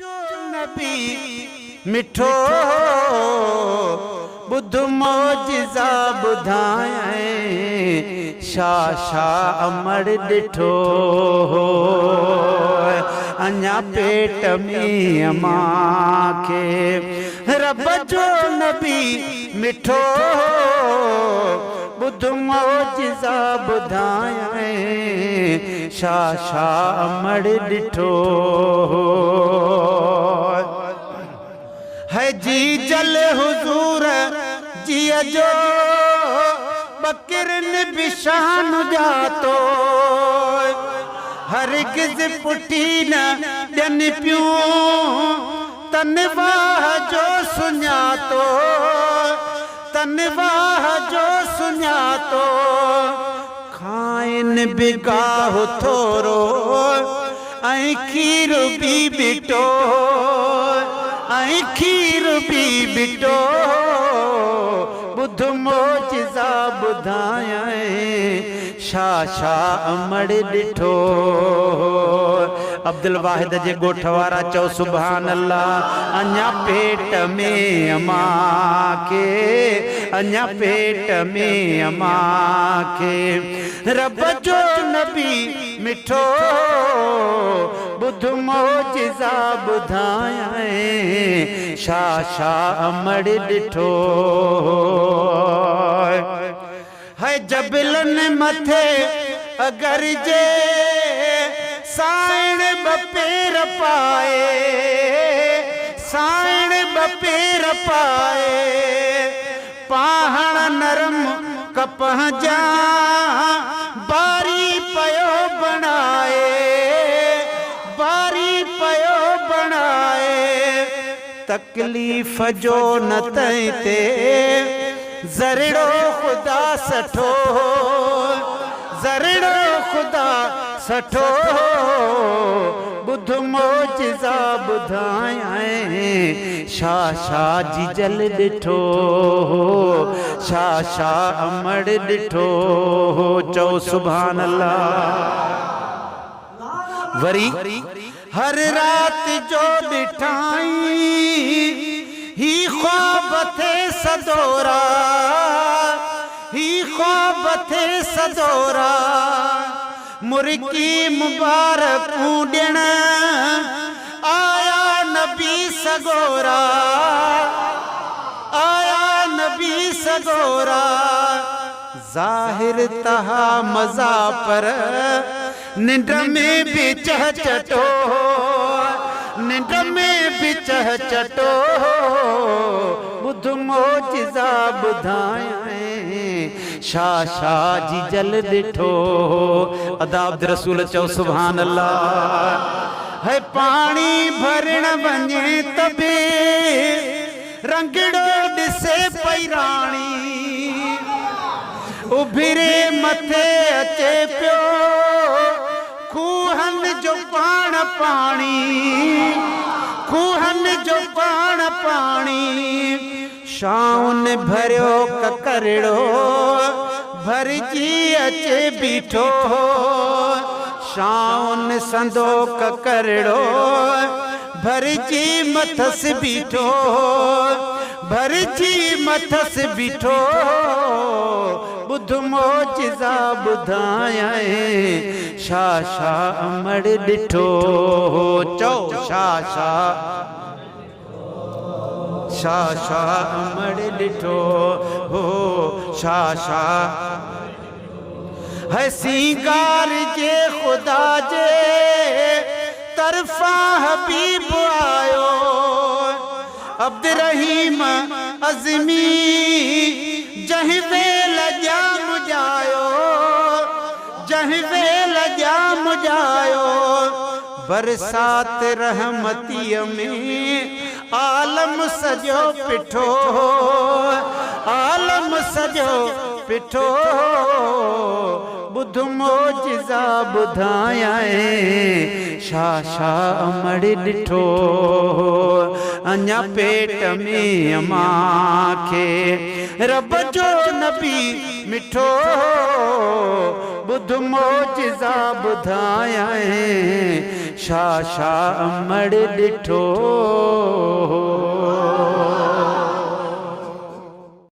जो नबी मिठो बुध मौजिज़ा ॿुधायईं छा अमर ॾिठो अञा पेट में मांखे रब जो नबी मिठो बुध मौजिज़ा ॿुधायईं छा अमर ॾिठो है जी जल हुजूर जिया जो बकिरन बिशान जातो हरगिज़ पुठी न ॾियन पियूं तनवाह जो सुञातो तनवाह जो सुञातो खाइन बिगाह थोरो ऐं खीर बि बिटो ऐं खीर बि बिटो बुध मौजिज़ा ॿुधायईं छा अमर ॾिठो अब्दुल वाहिद जे ॻोठ वारा चओ सुभान अल्लाह अञा पेट में मांखे अञा पेट में मांखे रब जो नबी मिठो बुध मौजिज़ा ॿुधायईं छा अमर ॾिठो है जबलन मथे अगर जे साइण बपेर पाए साइण बपेर पाए पाहण नरम कपह जा बारी पयो बनाए बारी पयो बनाए तकलीफ़ जो न तई ते ज़रड़ो खुदा सठो ज़रड़ो खुदा सठो बुध मौजिज़ा ॿुधायईं छा जी जल ॾिठो छा अमर ॾिठो चओ सुभान अल्लाह वरी हर रात जो ॾिठाई ही ख्वाब थे सदोरा ही ख्वाब थे सदोरा मुर्गी मुबारक ॾियण आया नबी सगोरा आया नबी सगोरा ज़ाहिर तहा मज़ा पर निंड में भी चटो निंड में भी चटो बुध मौजिज़ा ॿुधायईं छा जी जल ॾिठो अदाब रसूल चओ सुभान अल्लाह है पानी भरण वञे तबे रंगड़ो ॾिसे पई राणी उभिरे मथे अचे पियो खूहन जो पाण पाणी खूहन जो पाण पाणी शाउन भरियो ककरड़ो भरजी अचे बीठो शाउन संदो ककरड़ो भरजी मथस बीठो भरजी मथस बीठो बुध मौजिज़ा ॿुधायईं छा अमर ॾिठो चओ छा अमर ॾिठो हो छा है सिंगार जे खुदा जे तरफ़ा हबीब आयो अब्द रहीम अज़मी जहीं वेल जाम जायो जहीं वेल जाम जायो बरसात रहमतीअ में आलम सजो पिठो आलम सजो पिठो बुध मोजिज़ा ॿुधायां छा छा अमड़ ॾिठो अञा पेट में अमां खे रब जो नबी मिठो बुध मोजिज़ा ॿुधायां छा छा अमड़ ॾिठो